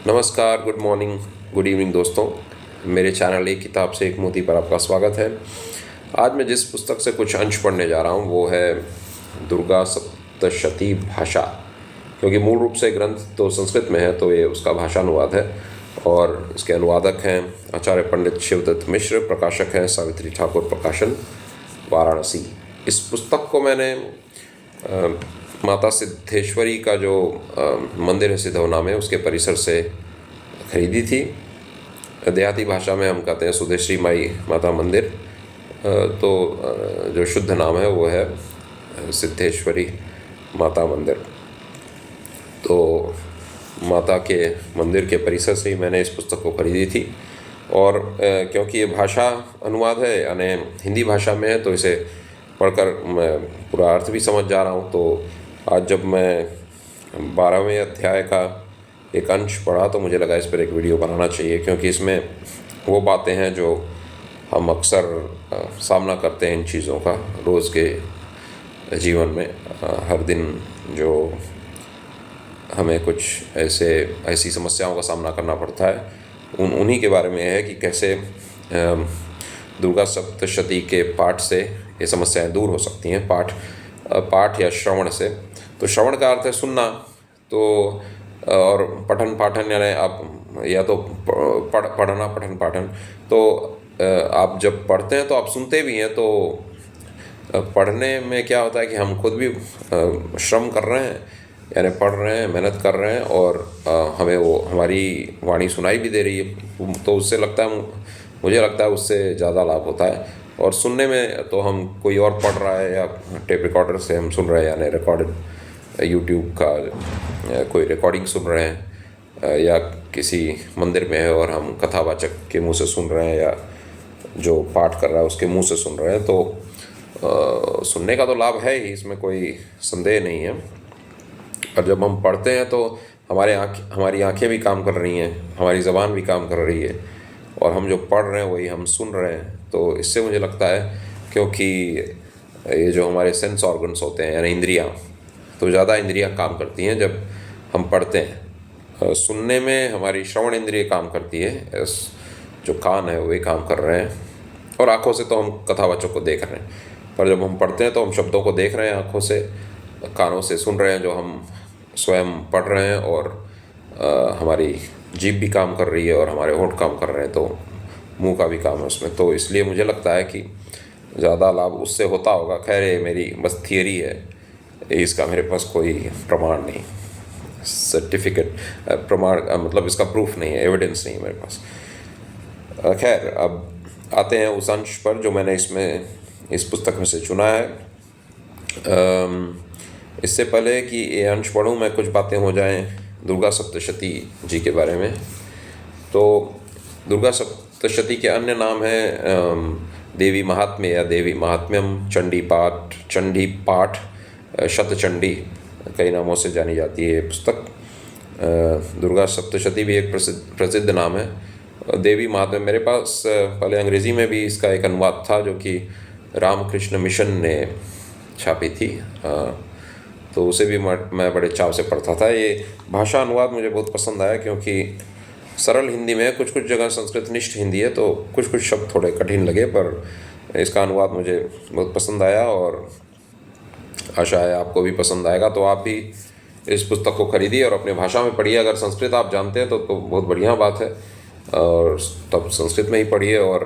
नमस्कार, good morning, good evening दोस्तों। मेरे चैनल एक किताब से एक मोती पर आपका स्वागत है। आज मैं जिस पुस्तक से कुछ अंश पढ़ने जा रहा हूँ वो है दुर्गा सप्तशती भाषा। क्योंकि मूल रूप से ग्रंथ तो संस्कृत में है, तो ये उसका भाषानुवाद है और इसके अनुवादक हैं आचार्य पंडित शिवदत्त मिश्र, प्रकाशक हैं सावित्री ठाकुर प्रकाशन, वाराणसी। इस पुस्तक को मैंने माता सिद्धेश्वरी का जो मंदिर है सिद्धवना में, उसके परिसर से खरीदी थी। देहाती भाषा में हम कहते हैं सुदेश्री माई माता मंदिर, तो जो शुद्ध नाम है वो है सिद्धेश्वरी माता मंदिर। तो माता के मंदिर के परिसर से ही मैंने इस पुस्तक को खरीदी थी। और क्योंकि ये भाषा अनुवाद है, यानी हिंदी भाषा में है, तो इसे पढ़कर मैं पूरा अर्थ भी समझ जा रहा हूँ। तो आज जब मैं 12वें अध्याय का एक अंश पढ़ा तो मुझे लगा इस पर एक वीडियो बनाना चाहिए, क्योंकि इसमें वो बातें हैं जो हम अक्सर सामना करते हैं इन चीज़ों का रोज़ के जीवन में। हर दिन जो हमें कुछ ऐसी समस्याओं का सामना करना पड़ता है, उन्हीं के बारे में है कि कैसे दुर्गा सप्तशती के पाठ से ये समस्याएं दूर हो सकती हैं। पाठ या श्रवण से। तो श्रवण का अर्थ है सुनना, तो और पठन पाठन यानी आप या तो पढ़ना पठन पाठन। तो आप जब पढ़ते हैं तो आप सुनते भी हैं। तो पढ़ने में क्या होता है कि हम खुद भी श्रम कर रहे हैं, यानी पढ़ रहे हैं, मेहनत कर रहे हैं, और हमें वो हमारी वाणी सुनाई भी दे रही है। तो उससे मुझे लगता है उससे ज़्यादा लाभ होता है। और सुनने में तो हम कोई और पढ़ रहा है या टेप रिकॉर्डर से हम सुन रहे हैं, यानी रिकॉर्डेड यूट्यूब का कोई रिकॉर्डिंग सुन रहे हैं, या किसी मंदिर में है और हम कथावाचक के मुंह से सुन रहे हैं, या जो पाठ कर रहा है उसके मुंह से सुन रहे हैं। तो सुनने का तो लाभ है ही, इसमें कोई संदेह नहीं है। और जब हम पढ़ते हैं तो हमारी आँखें भी काम कर रही हैं, हमारी ज़बान भी काम कर रही है, और हम जो पढ़ रहे हैं वही हम सुन रहे हैं। तो इससे मुझे लगता है, क्योंकि ये जो हमारे सेंस ऑर्गन्स होते हैं यानी इंद्रियां, तो ज़्यादा इंद्रियां काम करती हैं जब हम पढ़ते हैं। सुनने में हमारी श्रवण इंद्रिय काम करती है, जो कान है वही काम कर रहे हैं, और आँखों से तो हम कथावाचक को देख रहे हैं। पर जब हम पढ़ते हैं तो हम शब्दों को देख रहे हैं आँखों से, कानों से सुन रहे हैं जो हम स्वयं पढ़ रहे हैं, और हमारी जीभ भी काम कर रही है और हमारे होंठ काम कर रहे हैं, तो मुंह का भी काम है उसमें। तो इसलिए मुझे लगता है कि ज़्यादा लाभ उससे होता होगा। खैर ये मेरी बस थियरी है, इसका मेरे पास कोई प्रमाण नहीं, सर्टिफिकेट प्रमाण मतलब इसका प्रूफ नहीं है, एविडेंस नहीं है मेरे पास। खैर अब आते हैं उस अंश पर जो मैंने इस पुस्तक में से चुना है। इससे पहले कि ये अंश पढ़ूँ, मैं कुछ बातें हो जाएं दुर्गा सप्तशती जी के बारे में। तो दुर्गा सप्तशती के अन्य नाम हैं देवी महात्म्य या देवी महात्म्यम, चंडी पाठ, शतचंडी, कई नामों से जानी जाती है ये पुस्तक। दुर्गा सप्तशती भी एक प्रसिद्ध नाम है। देवी महात्म्य मेरे पास पहले अंग्रेज़ी में भी इसका एक अनुवाद था जो कि रामकृष्ण मिशन ने छापी थी, तो उसे भी मैं बड़े चाव से पढ़ता था। ये भाषा अनुवाद मुझे बहुत पसंद आया, क्योंकि सरल हिंदी में, कुछ जगह संस्कृतनिष्ठ हिंदी है तो कुछ शब्द थोड़े कठिन लगे, पर इसका अनुवाद मुझे बहुत पसंद आया, और आशा है आपको भी पसंद आएगा। तो आप भी इस पुस्तक को खरीदिए और अपने भाषा में पढ़िए। अगर संस्कृत आप जानते हैं तो बहुत बढ़िया बात है, और तब संस्कृत में ही पढ़िए, और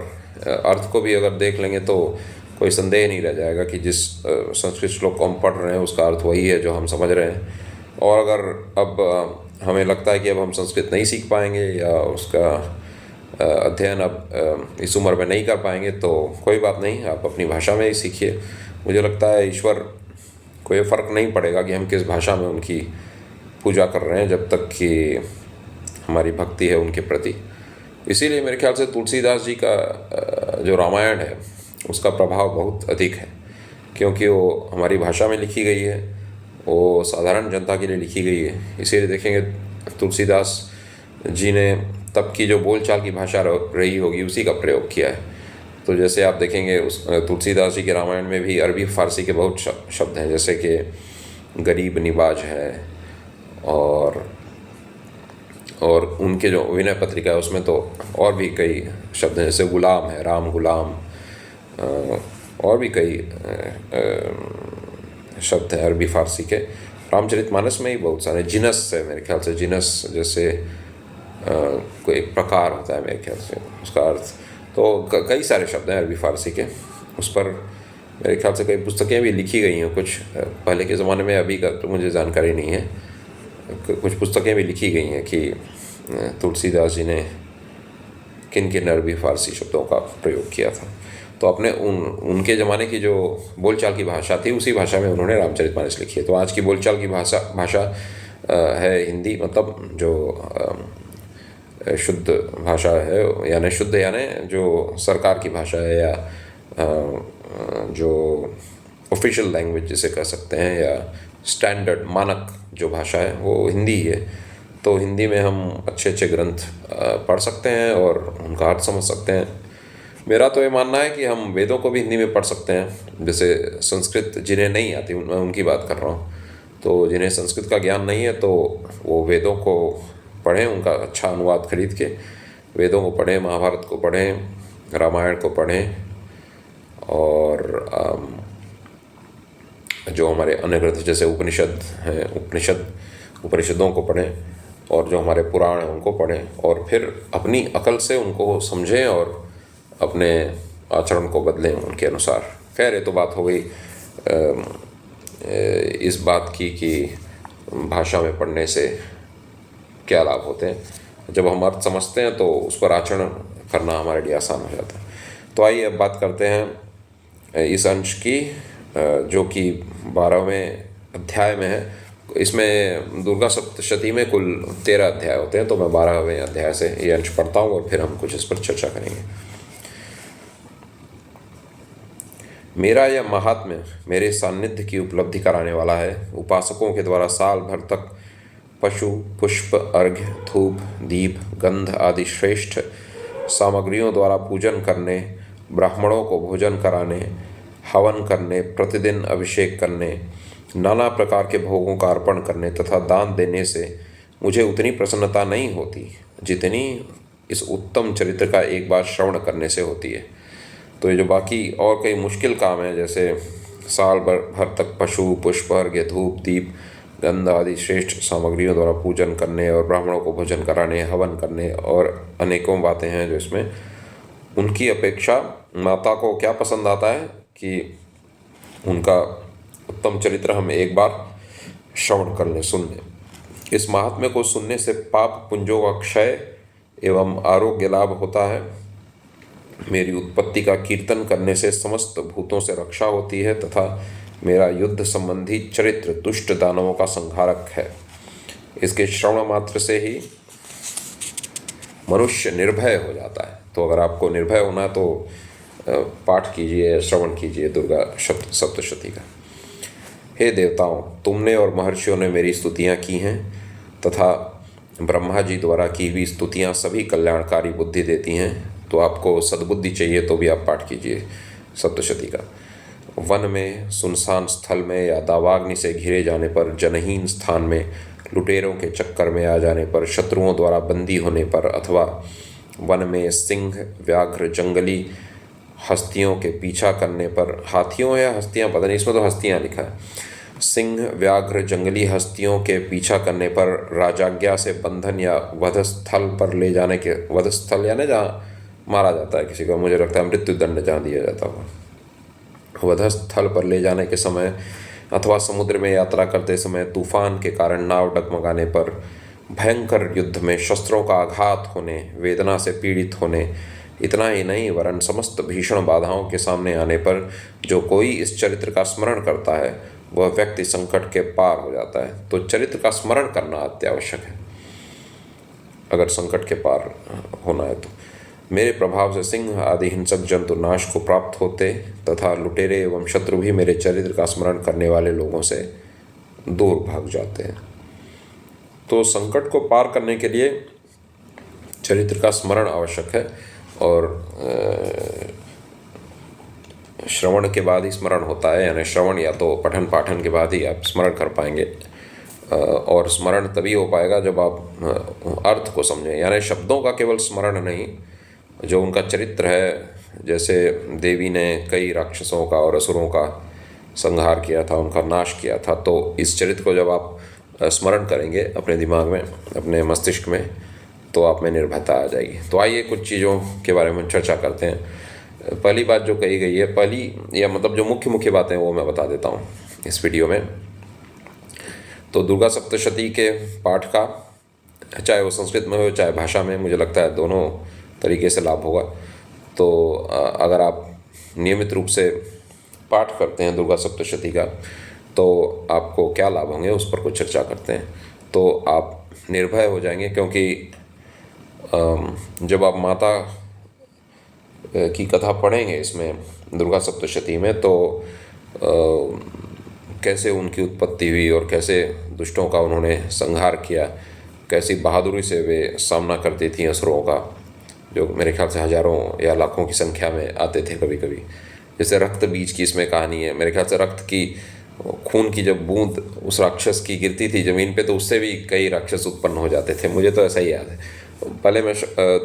अर्थ को भी अगर देख लेंगे तो कोई संदेह नहीं रह जाएगा कि जिस संस्कृत श्लोक को हम पढ़ रहे हैं उसका अर्थ वही है जो हम समझ रहे हैं। और अगर अब हमें लगता है कि अब हम संस्कृत नहीं सीख पाएंगे या उसका अध्ययन अब इस उम्र में नहीं कर पाएंगे, तो कोई बात नहीं, आप अपनी भाषा में ही सीखिए। मुझे लगता है ईश्वर को ये फ़र्क नहीं पड़ेगा कि हम किस भाषा में उनकी पूजा कर रहे हैं, जब तक कि हमारी भक्ति है उनके प्रति। इसीलिए मेरे ख्याल से तुलसीदास जी का जो रामायण है उसका प्रभाव बहुत अधिक है, क्योंकि वो हमारी भाषा में लिखी गई है, वो साधारण जनता के लिए लिखी गई है। इसीलिए देखेंगे तुलसीदास जी ने तब की जो बोलचाल की भाषा रही होगी उसी का प्रयोग किया है। तो जैसे आप देखेंगे तुलसीदास जी के रामायण में भी अरबी फ़ारसी के बहुत शब्द हैं, जैसे कि गरीब निवाज है, और उनके जो विनय पत्रिका है उसमें तो और भी कई शब्द हैं, जैसे गुलाम है, राम गुलाम, और भी कई शब्द हैं अरबी फ़ारसी के। रामचरितमानस में ही बहुत सारे, जिनस है मेरे ख्याल से, जिनस जैसे कोई एक प्रकार होता है मेरे ख्याल से उसका अर्थ। तो कई सारे शब्द हैं अरबी फ़ारसी के, उस पर मेरे ख्याल से कई पुस्तकें भी लिखी गई हैं, कुछ पहले के ज़माने में, अभी का तो मुझे जानकारी नहीं है। कुछ पुस्तकें भी लिखी गई हैं कि तुलसीदास जी ने किन किन अरबी फ़ारसी शब्दों का प्रयोग किया था। तो अपने उनके ज़माने की जो बोलचाल की भाषा थी उसी भाषा में उन्होंने रामचरितमानस लिखी है। तो आज की बोलचाल की भाषा है हिंदी, मतलब जो शुद्ध भाषा है, यानी शुद्ध यानी जो सरकार की भाषा है, या जो ऑफिशियल लैंग्वेज जिसे कह सकते हैं, या स्टैंडर्ड मानक जो भाषा है वो हिंदी ही है। तो हिंदी में हम अच्छे अच्छे ग्रंथ पढ़ सकते हैं और उनका अर्थ समझ सकते हैं। मेरा तो ये मानना है कि हम वेदों को भी हिंदी में पढ़ सकते हैं। जैसे संस्कृत जिन्हें नहीं आती, मैं उनकी बात कर रहा हूँ, तो जिन्हें संस्कृत का ज्ञान नहीं है तो वो वेदों को पढ़ें, उनका अच्छा अनुवाद खरीद के वेदों को पढ़ें, महाभारत को पढ़ें, रामायण को पढ़ें, और जो हमारे अन्य ग्रंथ जैसे उपनिषद हैं, उपनिषदों को पढ़ें, और जो हमारे पुराण हैं उनको पढ़ें, और फिर अपनी अकल से उनको समझें और अपने आचरण को बदलें उनके अनुसार। खैर, ये तो बात हो गई इस बात की कि भाषा में पढ़ने से क्या लाभ होते हैं। जब हम अर्थ समझते हैं तो उस पर आचरण करना हमारे लिए आसान हो जाता है। तो आइए अब बात करते हैं इस अंश की, जो कि 12वें अध्याय में है। इसमें दुर्गा सप्तशती में कुल 13 अध्याय होते हैं, तो मैं 12वें अध्याय से ये अंश पढ़ता हूँ और फिर हम कुछ इस पर चर्चा करेंगे। मेरा यह महात्म्य मेरे सान्निध्य की उपलब्धि कराने वाला है। उपासकों के द्वारा साल भर तक पशु, पुष्प, अर्घ्य, धूप, दीप, गंध आदि श्रेष्ठ सामग्रियों द्वारा पूजन करने, ब्राह्मणों को भोजन कराने, हवन करने, प्रतिदिन अभिषेक करने, नाना प्रकार के भोगों का अर्पण करने तथा दान देने से मुझे उतनी प्रसन्नता नहीं होती जितनी इस उत्तम चरित्र का एक बार श्रवण करने से होती है। तो ये जो बाकी और कई मुश्किल काम हैं, जैसे साल भर तक पशु, पुष्प, अर्घ्य, धूप, दीप, गंध आदि श्रेष्ठ सामग्रियों द्वारा पूजन करने और ब्राह्मणों को भोजन कराने, हवन करने, और अनेकों बातें हैं जो इसमें, उनकी अपेक्षा माता को क्या पसंद आता है कि उनका उत्तम चरित्र हम एक बार श्रवण कर लें, सुन लें। इस महात्म्य को सुनने से पाप पुंजों का क्षय एवं आरोग्य लाभ होता है। मेरी उत्पत्ति का कीर्तन करने से समस्त भूतों से रक्षा होती है तथा मेरा युद्ध संबंधी चरित्र दुष्ट दानवों का संहारक है। इसके श्रवण मात्र से ही मनुष्य निर्भय हो जाता है। तो अगर आपको निर्भय होना है तो पाठ कीजिए, श्रवण कीजिए दुर्गा सप्तशती का। हे देवताओं, तुमने और महर्षियों ने मेरी स्तुतियाँ की हैं तथा ब्रह्मा जी द्वारा की हुई स्तुतियाँ सभी कल्याणकारी बुद्धि देती हैं। तो आपको सद्बुद्धि चाहिए तो भी आप पाठ कीजिए सप्तशती का। वन में, सुनसान स्थल में या दावाग्नि से घिरे जाने पर, जनहीन स्थान में, लुटेरों के चक्कर में आ जाने पर, शत्रुओं द्वारा बंदी होने पर, अथवा वन में सिंह, व्याघ्र, जंगली हस्तियों के पीछा करने पर, हाथियों या हस्तियाँ, पता नहीं, इसमें तो हस्तियाँ लिखा है। सिंह, व्याघ्र, जंगली हस्तियों के पीछा करने पर, राजाज्ञा से बंधन या वधस्थल पर ले जाने के, वधस्थल यानी जहाँ मारा जाता है किसी को, मुझे लगता है मृत्यु दंड जहाँ दिया जाता होगा, वधस्थल पर ले जाने के समय, अथवा समुद्र में यात्रा करते समय तूफान के कारण नाव डगमगाने पर, भयंकर युद्ध में शस्त्रों का आघात होने, वेदना से पीड़ित होने, इतना ही नहीं वरन समस्त भीषण बाधाओं के सामने आने पर जो कोई इस चरित्र का स्मरण करता है वह व्यक्ति संकट के पार हो जाता है। तो चरित्र का स्मरण करना अत्यावश्यक है अगर संकट के पार होना है। तो मेरे प्रभाव से सिंह आदि हिंसक जंतु नाश को प्राप्त होते तथा लुटेरे एवं शत्रु भी मेरे चरित्र का स्मरण करने वाले लोगों से दूर भाग जाते हैं। तो संकट को पार करने के लिए चरित्र का स्मरण आवश्यक है, और श्रवण के बाद ही स्मरण होता है, यानी श्रवण या तो पठन पाठन के बाद ही आप स्मरण कर पाएंगे। और स्मरण तभी हो पाएगा जब आप अर्थ को समझें, यानी शब्दों का केवल स्मरण नहीं, जो उनका चरित्र है। जैसे देवी ने कई राक्षसों का और असुरों का संहार किया था, उनका नाश किया था, तो इस चरित्र को जब आप स्मरण करेंगे अपने दिमाग में, अपने मस्तिष्क में, तो आप में निर्भयता आ जाएगी। तो आइए कुछ चीज़ों के बारे में चर्चा करते हैं। पहली बात जो कही गई है, पहली या मतलब जो मुख्य मुख्य बातें वो मैं बता देता हूँ इस वीडियो में। तो दुर्गा सप्तशती के पाठ का, चाहे वो संस्कृत में हो चाहे भाषा में, मुझे लगता है दोनों तरीके से लाभ होगा। तो अगर आप नियमित रूप से पाठ करते हैं दुर्गा सप्तशती का, तो आपको क्या लाभ होंगे उस पर कुछ चर्चा करते हैं। तो आप निर्भय हो जाएंगे, क्योंकि जब आप माता की कथा पढ़ेंगे इसमें दुर्गा सप्तशती में, तो कैसे उनकी उत्पत्ति हुई और कैसे दुष्टों का उन्होंने संहार किया, कैसी बहादुरी से वे सामना करती थी असुरों का, जो मेरे ख्याल से हजारों या लाखों की संख्या में आते थे कभी कभी। जैसे रक्त बीज की इसमें कहानी है, मेरे ख्याल से रक्त की, खून की जब बूंद उस राक्षस की गिरती थी ज़मीन पे, तो उससे भी कई राक्षस उत्पन्न हो जाते थे। मुझे तो ऐसा ही याद है। पहले मैं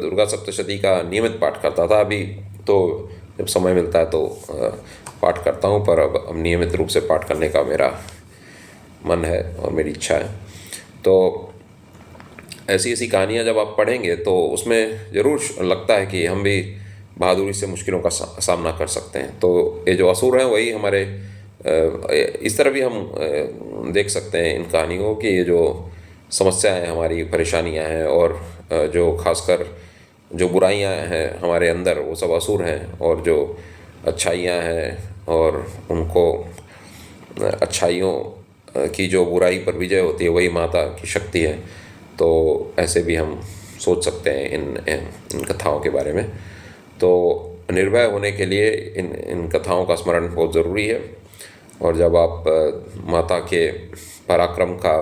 दुर्गा सप्तशती का नियमित पाठ करता था, अभी तो जब समय मिलता है तो पाठ करता हूँ, पर अब नियमित रूप से पाठ करने का मेरा मन है और मेरी इच्छा है। तो ऐसी ऐसी कहानियाँ जब आप पढ़ेंगे तो उसमें ज़रूर लगता है कि हम भी बहादुरी से मुश्किलों का सामना कर सकते हैं। तो ये जो असुर हैं वही हमारे, इस तरह भी हम देख सकते हैं इन कहानियों की, ये जो समस्याएं हैं, हमारी परेशानियां हैं, और जो खासकर जो बुराइयां हैं हमारे अंदर, वो सब असुर हैं, और जो अच्छाइयां हैं और उनको अच्छाइयों की जो बुराई पर विजय होती है वही माता की शक्ति है। तो ऐसे भी हम सोच सकते हैं इन कथाओं के बारे में। तो निर्भय होने के लिए इन कथाओं का स्मरण बहुत ज़रूरी है। और जब आप माता के पराक्रम का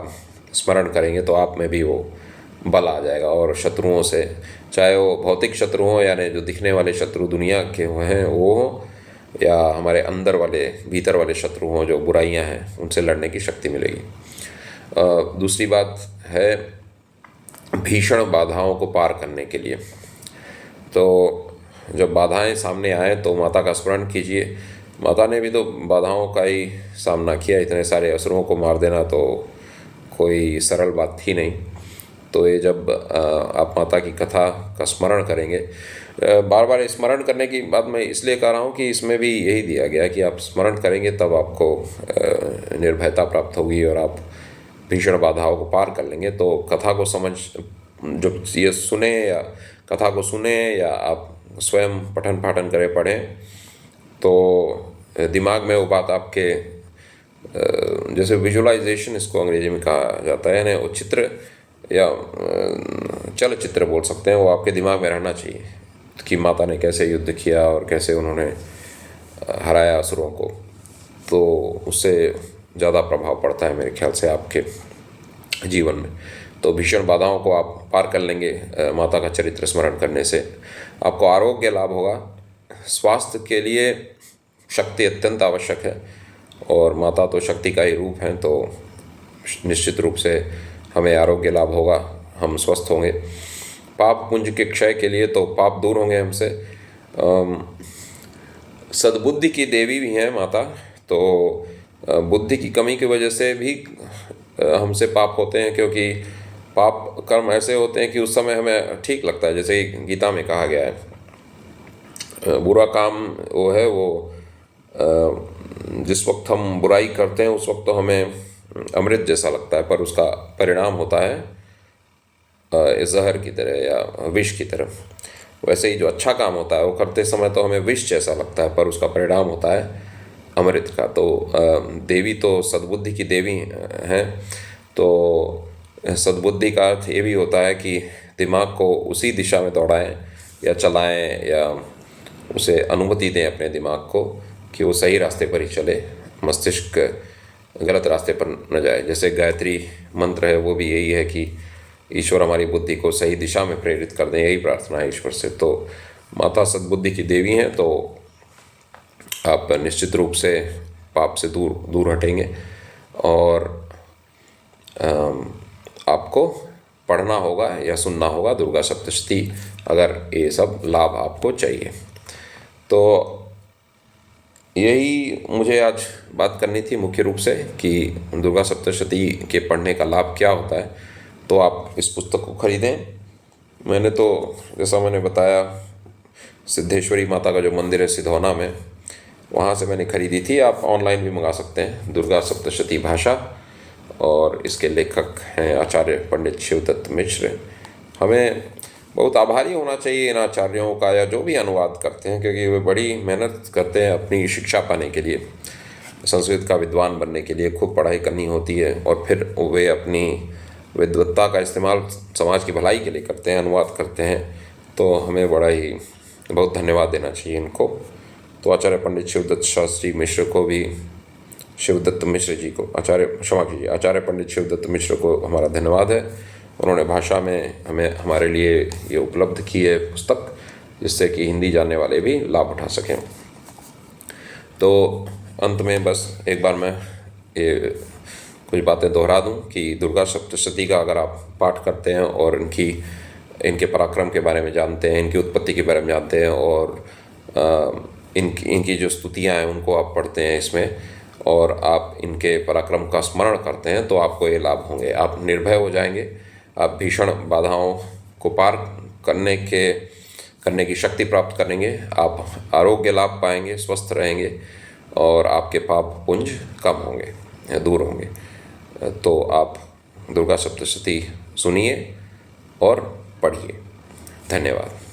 स्मरण करेंगे तो आप में भी वो बल आ जाएगा, और शत्रुओं से, चाहे वो भौतिक शत्रु हों, यानी जो दिखने वाले शत्रु दुनिया के हैं वो हों, या हमारे अंदर वाले, भीतर वाले शत्रु हों जो बुराइयां हैं, उनसे लड़ने की शक्ति मिलेगी। दूसरी बात है भीषण बाधाओं को पार करने के लिए। तो जब बाधाएं सामने आए तो माता का स्मरण कीजिए। माता ने भी तो बाधाओं का ही सामना किया, इतने सारे असुरों को मार देना तो कोई सरल बात थी नहीं। तो ये जब आप माता की कथा का स्मरण करेंगे, बार बार स्मरण करने की बात मैं इसलिए कर रहा हूँ कि इसमें भी यही दिया गया है कि आप स्मरण करेंगे तब आपको निर्भयता प्राप्त होगी और आप भीषण बाधाओं को पार कर लेंगे। तो कथा को जो ये सुने या कथा को सुने या आप स्वयं पठन पाठन करें, पढ़ें, तो दिमाग में वो बात आपके, जैसे विजुअलाइजेशन इसको अंग्रेजी में कहा जाता है, यानी वो चित्र या चलचित्र बोल सकते हैं, वो आपके दिमाग में रहना चाहिए कि माता ने कैसे युद्ध किया और कैसे उन्होंने हराया असुरों को। तो उससे ज़्यादा प्रभाव पड़ता है मेरे ख्याल से आपके जीवन में। तो भीषण बाधाओं को आप पार कर लेंगे माता का चरित्र स्मरण करने से। आपको आरोग्य लाभ होगा। स्वास्थ्य के लिए शक्ति अत्यंत आवश्यक है, और माता तो शक्ति का ही रूप है, तो निश्चित रूप से हमें आरोग्य लाभ होगा, हम स्वस्थ होंगे। पाप पुंज के क्षय के लिए, तो पाप दूर होंगे हमसे। सद्बुद्धि की देवी भी हैं माता, तो बुद्धि की कमी की वजह से भी हमसे पाप होते हैं, क्योंकि पाप कर्म ऐसे होते हैं कि उस समय हमें ठीक लगता है। जैसे गीता में कहा गया है, बुरा काम वो है वो, जिस वक्त हम बुराई करते हैं उस वक्त तो हमें अमृत जैसा लगता है, पर उसका परिणाम होता है जहर की तरह या विष की तरह। वैसे ही जो अच्छा काम होता है वो करते समय तो हमें विष जैसा लगता है, पर उसका परिणाम होता है अमृत का। तो देवी तो सद्बुद्धि की देवी हैं। तो सद्बुद्धि का अर्थ ये भी होता है कि दिमाग को उसी दिशा में दौड़ाएं या चलाएं, या उसे अनुमति दें अपने दिमाग को कि वो सही रास्ते पर ही चले, मस्तिष्क गलत रास्ते पर न जाए। जैसे गायत्री मंत्र है वो भी यही है कि ईश्वर हमारी बुद्धि को सही दिशा में प्रेरित कर दें, यही प्रार्थना है ईश्वर से। तो माता सद्बुद्धि की देवी हैं, तो आप निश्चित रूप से पाप से दूर दूर हटेंगे। और आपको पढ़ना होगा या सुनना होगा दुर्गा सप्तशती, अगर ये सब लाभ आपको चाहिए। तो यही मुझे आज बात करनी थी मुख्य रूप से कि दुर्गा सप्तशती के पढ़ने का लाभ क्या होता है। तो आप इस पुस्तक को खरीदें। मैंने तो जैसा मैंने बताया, सिद्धेश्वरी माता का जो मंदिर है सिधौना में, वहाँ से मैंने खरीदी थी। आप ऑनलाइन भी मंगा सकते हैं। दुर्गा सप्तशती भाषा, और इसके लेखक हैं आचार्य पंडित शिवदत्त मिश्र। हमें बहुत आभारी होना चाहिए इन आचार्यों का, या जो भी अनुवाद करते हैं, क्योंकि वे बड़ी मेहनत करते हैं अपनी शिक्षा पाने के लिए, संस्कृत का विद्वान बनने के लिए खूब पढ़ाई करनी होती है, और फिर वे अपनी विद्वत्ता का इस्तेमाल समाज की भलाई के लिए करते हैं, अनुवाद करते हैं। तो हमें बड़ा ही बहुत धन्यवाद देना चाहिए इनको। तो आचार्य पंडित शिवदत्त शास्त्री मिश्र को भी, शिवदत्त मिश्र जी को, क्षमा कीजिए, आचार्य पंडित शिवदत्त मिश्र को हमारा धन्यवाद है। उन्होंने भाषा में हमारे लिए ये उपलब्ध की है पुस्तक, जिससे कि हिंदी जानने वाले भी लाभ उठा सकें। तो अंत में बस एक बार मैं ये कुछ बातें दोहरा दूं कि दुर्गा सप्तशती का अगर आप पाठ करते हैं और इनके पराक्रम के बारे में जानते हैं, इनकी उत्पत्ति के बारे में जानते हैं, और इनकी जो स्तुतियाँ हैं उनको आप पढ़ते हैं इसमें, और आप इनके पराक्रम का स्मरण करते हैं, तो आपको ये लाभ होंगे। आप निर्भय हो जाएंगे, आप भीषण बाधाओं को पार करने की शक्ति प्राप्त करेंगे, आप आरोग्य लाभ पाएंगे, स्वस्थ रहेंगे, और आपके पाप पुंज कम होंगे, दूर होंगे। तो आप दुर्गा सप्तशती सुनिए और पढ़िए। धन्यवाद।